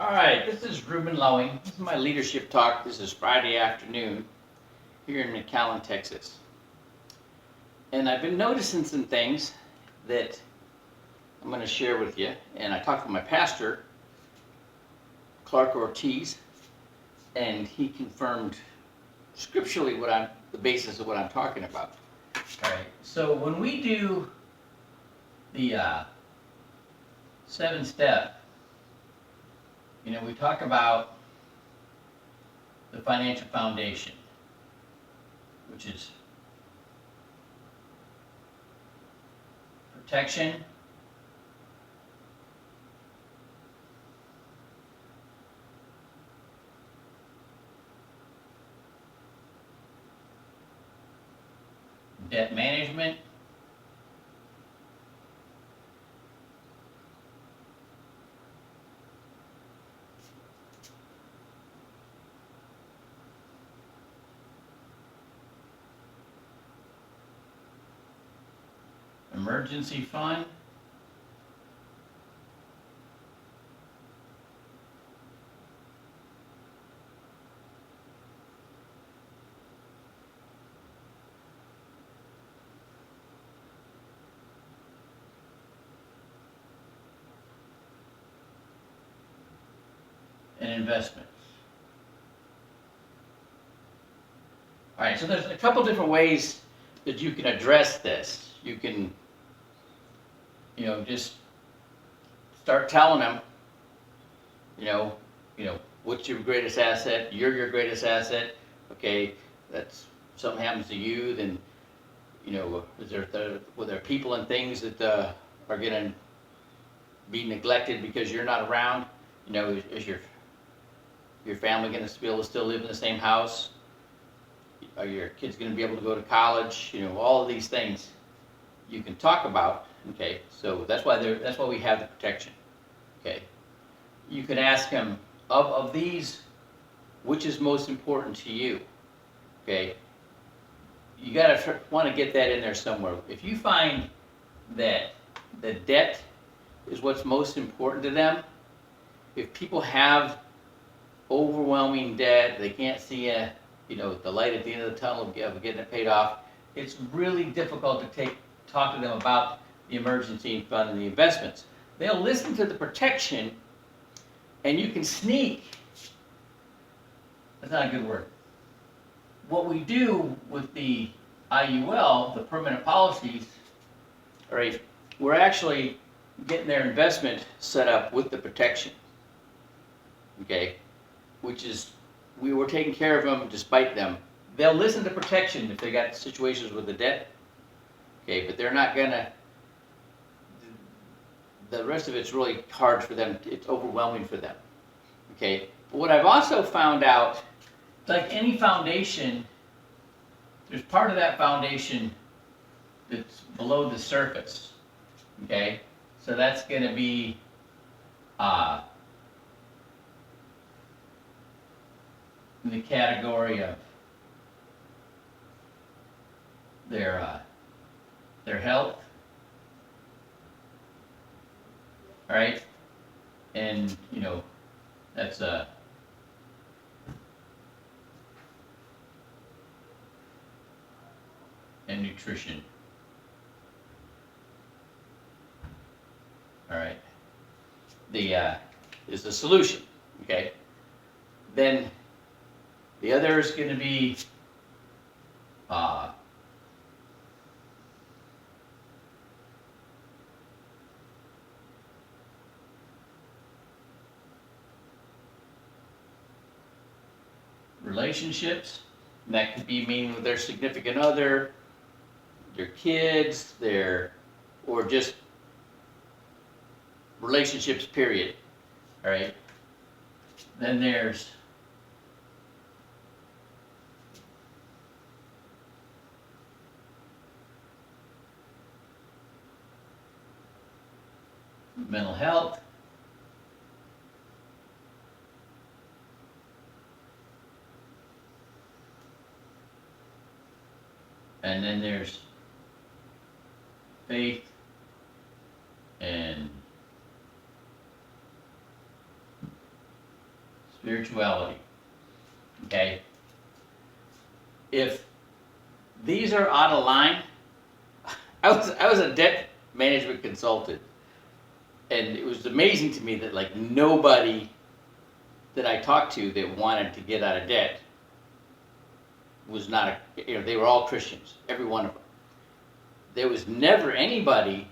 All right, this is Ruben Lowing. This is my leadership talk. This is Friday afternoon here in McAllen, Texas. And I've been noticing some things that I'm going to share with you. And I talked to my pastor, Clark Ortiz, and he confirmed scripturally the basis of what I'm talking about. All right, so when we do the 7-step, we talk about the financial foundation, which is protection, debt management, emergency fund, and investments. All right, so there's a couple different ways that you can address this. You can, just start telling them, what's your greatest asset? You're your greatest asset. Okay, that's something happens to you, then, were there people and things that are going to be neglected because you're not around? Is your family going to be able to still live in the same house? Are your kids going to be able to go to college? All of these things you can talk about. Okay, so that's why we have the protection. Okay, you can ask them of these, which is most important to you. Okay, you gotta want to get that in there somewhere. If you find that the debt is what's most important to them, if people have overwhelming debt, they can't see the light at the end of the tunnel of getting it paid off, it's really difficult to talk to them about the emergency fund and the investments. They'll listen to the protection, and you can sneak. That's not a good word. What we do with the IUL, the permanent policies, all right, we're actually getting their investment set up with the protection. Okay, which is, we were taking care of them despite them. They'll listen to protection if they got situations with the debt. Okay, but they're not gonna, the rest of it's really hard for them. It's overwhelming for them. Okay, but what I've also found out, like any foundation, there's part of that foundation that's below the surface. Okay, so that's gonna be in the category of their health. All right, and that's and nutrition. All right, is the solution. Okay, then the other is going to be relationships. And that could be meaning with their significant other, their kids, or just relationships, period. All right. Then there's mental health. And then there's faith and spirituality. Okay? If these are out of line, I was a debt management consultant, and it was amazing to me that like nobody that I talked to that wanted to get out of debt was not they were all Christians, every one of them. There was never anybody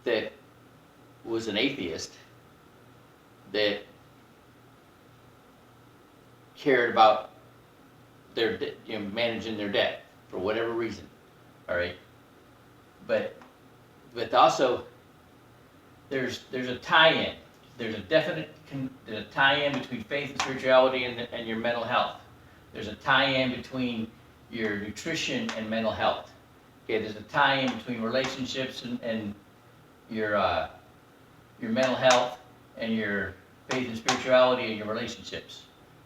that was an atheist that cared about their managing their debt for whatever reason. All right, but also there's a tie-in. There's a definite there's a tie-in between faith and spirituality and your mental health. There's a tie-in between your nutrition and mental health. Okay, there's a tie-in between relationships and your mental health and your faith and spirituality and your relationships.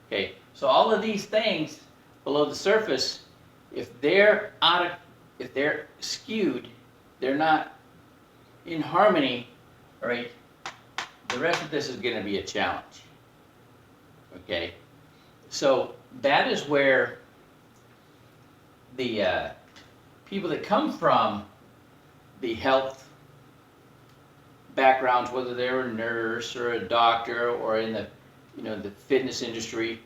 Okay, so all of these things below the surface, if they're skewed, they're not in harmony, all right, the rest of this is going to be a challenge. Okay, so that is where the people that come from the health backgrounds, whether they're a nurse or a doctor or in the the fitness industry,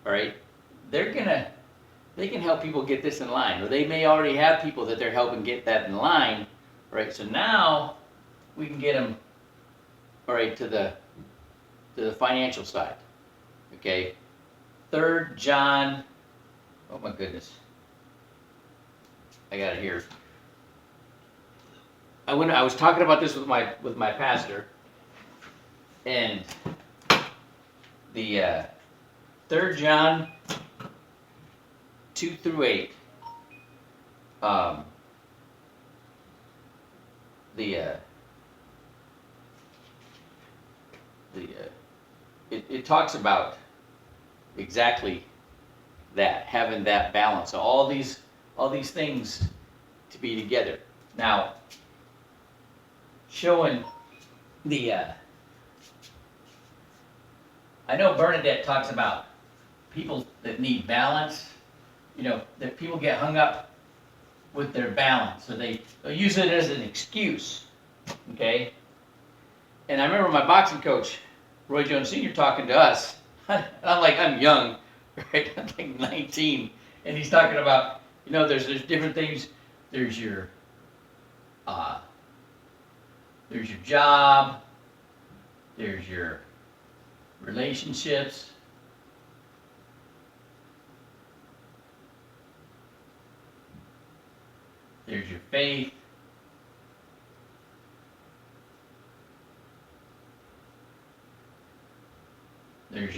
all right, they can help people get this in line, or they may already have people that they're helping get that in line, right? So now we can get them, all right, to the financial side. Okay, 3 John. Oh my goodness, I got it here. I was talking about this with my pastor, and the 3 John 2 through 8. It talks about exactly that, having that balance, so all these things to be together. Now, showing the I know Bernadette talks about people that need balance, that people get hung up with their balance, so they'll use it as an excuse, okay? And I remember my boxing coach, Roy Jones Sr., talking to us, and I'm young, right? I'm like 19, and he's talking about, there's different things. There's your job, there's your relationships, there's your faith, there's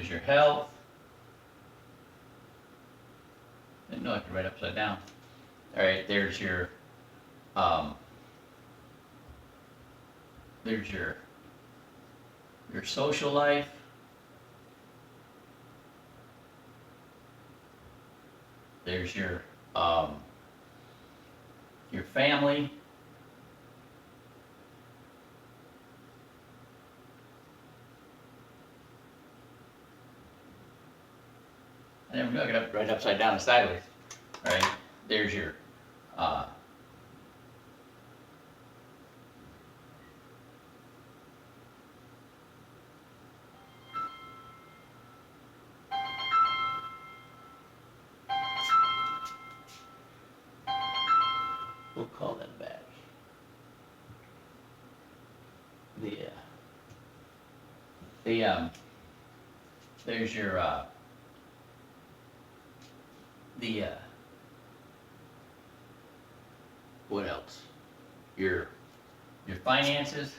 your health. I didn't know I could write upside down. All right, there's your social life. There's your family. I never knew I could write upside down and sideways. All right, there's your we'll call that back. There's your what else? Your finances.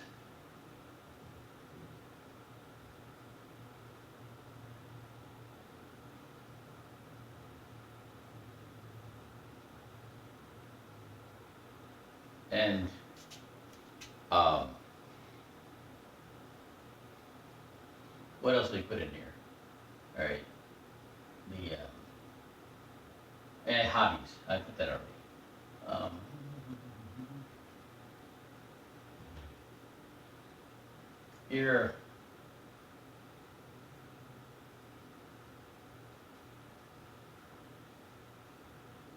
And what else did we put in here? All right, and hobbies. I put that already. your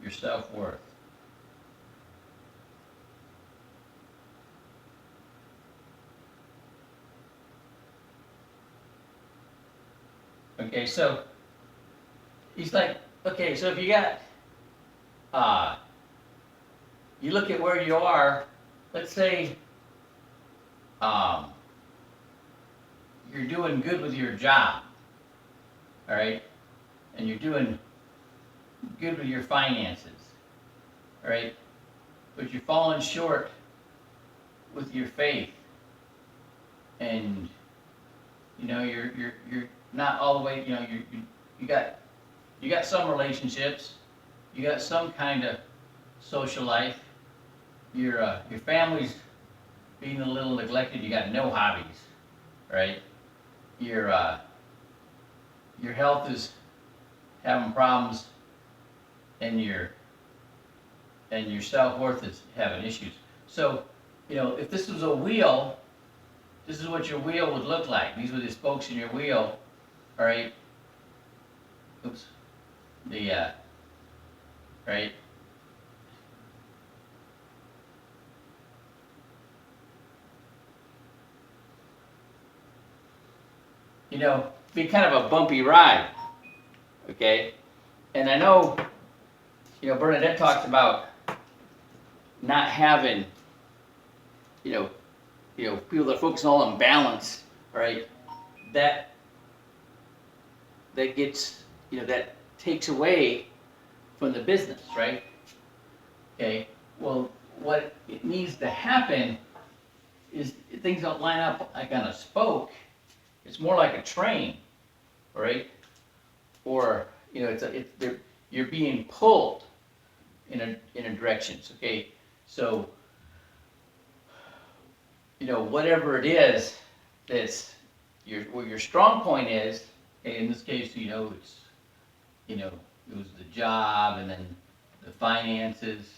your self-worth. Okay, so he's like, okay, so if you got, uh, you look at where you are, let's say, um, you're doing good with your job, all right, and you're doing good with your finances, all right, but you're falling short with your faith, and you're not all the way, you got you got some relationships, you got some kind of social life, your family's being a little neglected, you got no hobbies, right? Your your health is having problems, and your self-worth is having issues. So, if this was a wheel, this is what your wheel would look like. These are the spokes in your wheel, all right? Oops. The, right? Be kind of a bumpy ride, okay? And I know, Bernadette talks about not having, people that focus all on balance, right? That that gets, that takes away from the business, right? Okay. Well, what it needs to happen is things don't line up like on a spoke. It's more like a train, right? Or you're being pulled in a direction. Okay, so whatever it is that's where your strong point is. Okay, in this case, it's it was the job, and then the finances,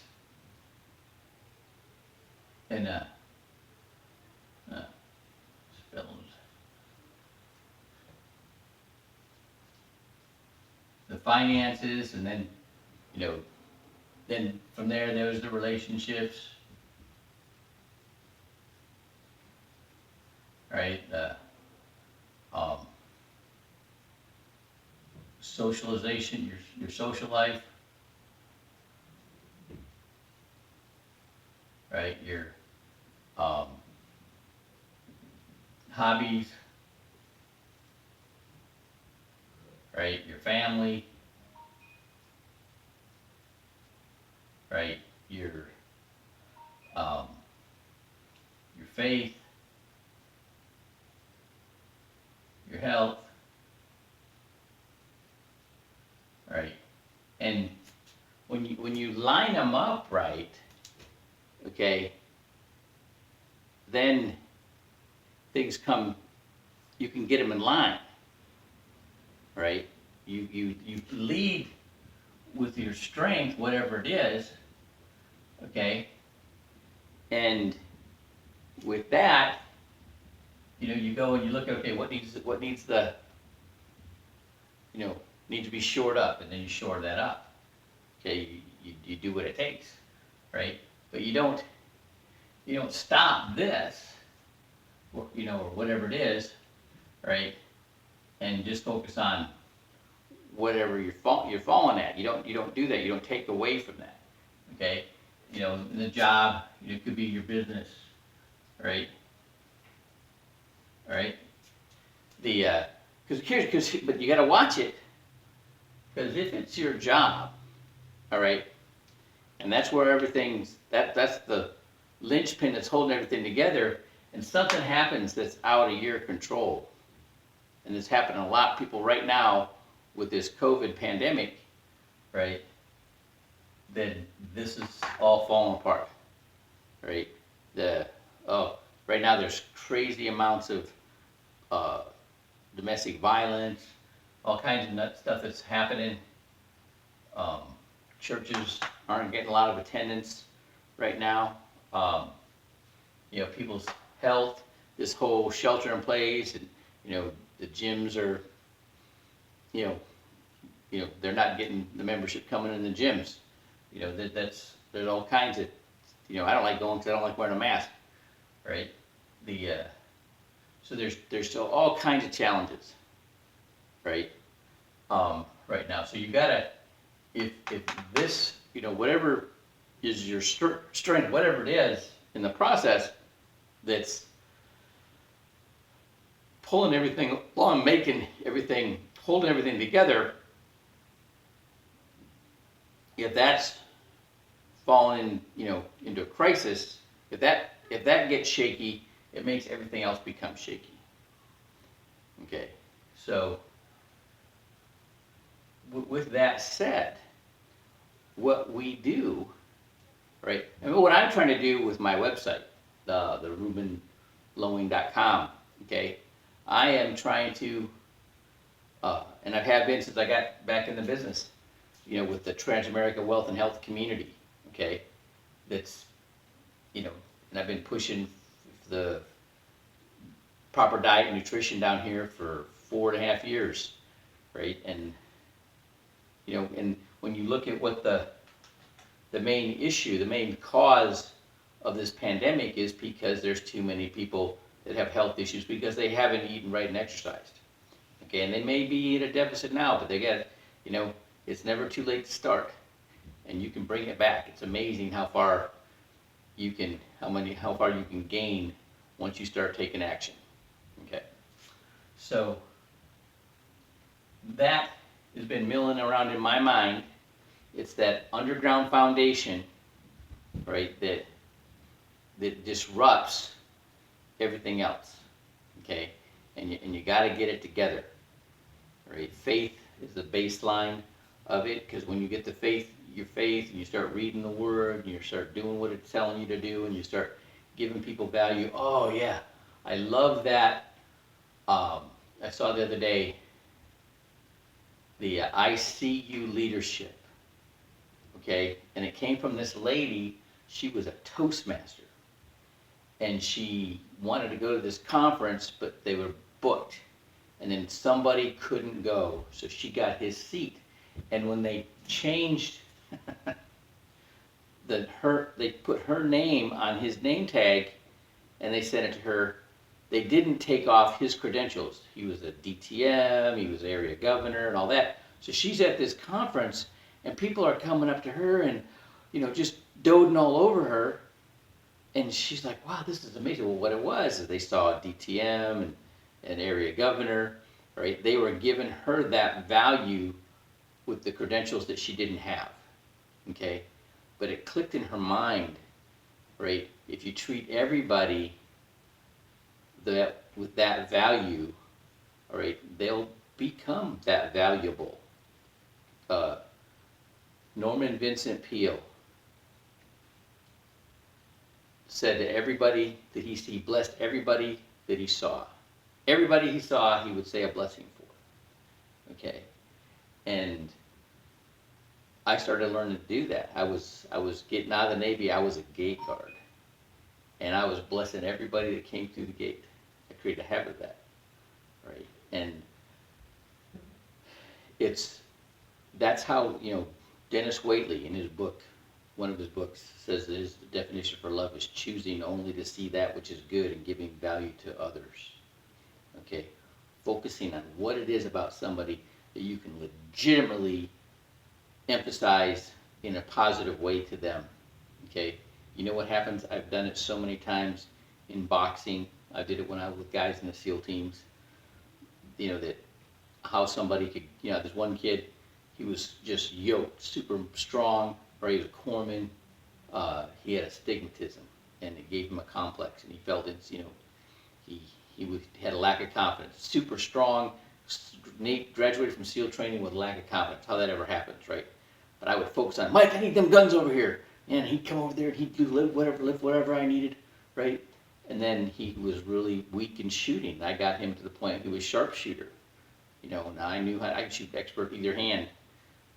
and uh, spells. The finances, and then then from there's the relationships, right? Um, Socialization, your social life, right? Your um, hobbies, right? Your family, right? Um, your faith, your health, right? And when you line them up right, okay, then things come. You can get them in line, right? You lead with your strength, whatever it is, okay, and with that, you go and you look at, okay, what needs the need to be shored up, and then you shore that up. Okay, you do what it takes, right? But you don't stop this, or whatever it is, right? And just focus on whatever you're falling at. You don't do that. You don't take away from that. Okay, in the job, it could be your business, right? All right. But you got to watch it, because if it's your job, all right, and that's where that's the linchpin that's holding everything together, and something happens that's out of your control, and it's happening a lot of people right now with this COVID pandemic, right? Then this is all falling apart, right? Right now there's crazy amounts of domestic violence, all kinds of nut stuff that's happening. Um, Churches aren't getting a lot of attendance right now. People's health, this whole shelter in place, and the gyms are, you know, they're not getting the membership coming in the gyms. There's all kinds of, I don't like going because I don't like wearing a mask, right? The So there's still all kinds of challenges, right? Right now, so you gotta, if this, whatever is your strength, whatever it is in the process that's pulling everything along, holding everything together, if that's falling, into a crisis, if that gets shaky, it makes everything else become shaky. Okay, so with that said, what we do, right? And what I'm trying to do with my website, the RubenLowing.com, okay, I am trying to, and I have been since I got back in the business, with the Transamerica Wealth and Health community, okay, that's, and I've been pushing the proper diet and nutrition down here for 4.5 years, right? And, and when you look at what the main issue, the main cause of this pandemic is because there's too many people that have health issues because they haven't eaten right and exercised. Okay, and they may be at a deficit now, but they got, it's never too late to start, and you can bring it back. It's amazing how far you can gain once you start taking action. Okay, so that has been milling around in my mind. It's that underground foundation, right, that disrupts everything else. Okay, and you got to get it together. Right, faith is the baseline of it, because when you get your faith, and you start reading the Word, and you start doing what it's telling you to do, and you start giving people value. Oh yeah, I love that. I saw the other day the ICU leadership. Okay, and it came from this lady. She was a Toastmaster, and she wanted to go to this conference, but they were booked, and then somebody couldn't go, so she got his seat. And when they changed they put her name on his name tag, and they sent it to her. They didn't take off his credentials. He was a DTM, he was area governor, and all that. So she's at this conference, and people are coming up to her and, just doting all over her. And she's like, wow, this is amazing. Well, what it was is they saw a DTM and an area governor, right? They were giving her that value with the credentials that she didn't have, okay? But it clicked in her mind, right? If you treat everybody with that value, all right, they'll become that valuable. Norman Vincent Peale said that everybody that he blessed everybody that he saw. Everybody he saw, he would say a blessing for. Okay, and I started learning to do that. I was getting out of the Navy. I was a gate guard, and I was blessing everybody that came through the gate. I created a habit of that, right? And that's how, Dennis Waitley in his book, one of his books, says that his definition for love is choosing only to see that which is good and giving value to others. Okay, focusing on what it is about somebody that you can legitimately emphasize in a positive way to them. Okay, you know what happens? I've done it so many times in boxing. I did it when I was with guys in the SEAL teams. That how somebody could, there's one kid, he was just yoked, super strong, or he was a corpsman. He had astigmatism, and it gave him a complex, and he felt it's, he had a lack of confidence. Super strong, graduated from SEAL training with a lack of confidence. How that ever happens, right? But I would focus on, Mike, I need them guns over here. And he'd come over there and he'd do lift whatever I needed, right? And then he was really weak in shooting. I got him to the point he was sharpshooter. Now I knew I could shoot expert either hand,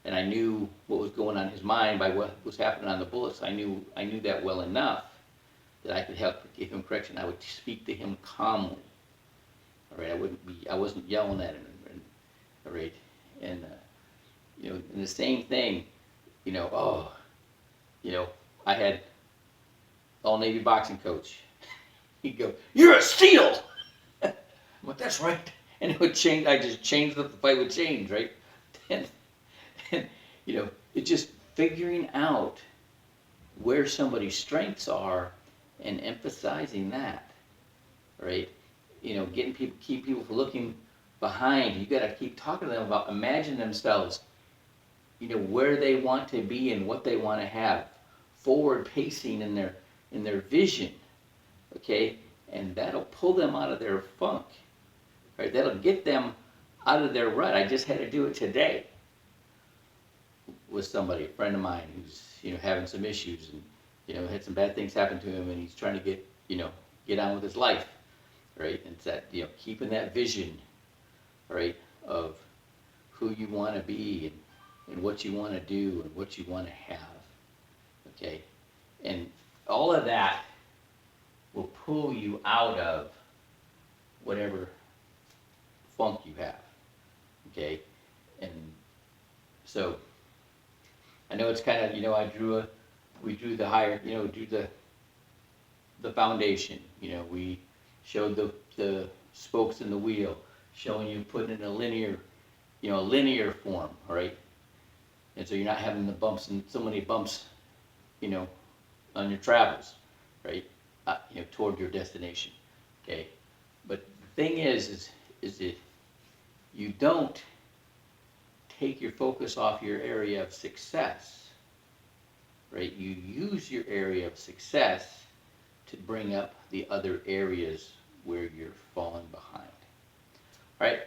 and I knew what was going on in his mind by what was happening on the bullets. I knew that well enough that I could help give him correction, I would speak to him calmly. All right, I wasn't yelling at him. All right, and and the same thing, oh, I had all Navy boxing coach. He'd go, "You're a SEAL." I'm like, "That's right," and it would change. I just changed the fight would change, right? And, and it's just figuring out where somebody's strengths are and emphasizing that, right? Getting people, keep people from looking behind. You got to keep talking to them about imagine themselves, where they want to be and what they want to have, forward pacing in their vision, okay? And that'll pull them out of their funk, right? That'll get them out of their rut. I just had to do it today with somebody, a friend of mine who's having some issues and had some bad things happen to him, and he's trying to get on with his life, right? And it's that keeping that vision, right, of who you want to be and what you want to do and what you want to have, okay? And all of that will pull you out of whatever funk you have, okay? And so I know it's kind of, we drew the higher, drew the foundation, we showed the spokes in the wheel, showing you putting in a linear form, all right? And so you're not having the bumps and so many bumps, on your travels, right? Toward your destination, okay? But the thing is that you don't take your focus off your area of success, right? You use your area of success to bring up the other areas where you're falling behind. All right,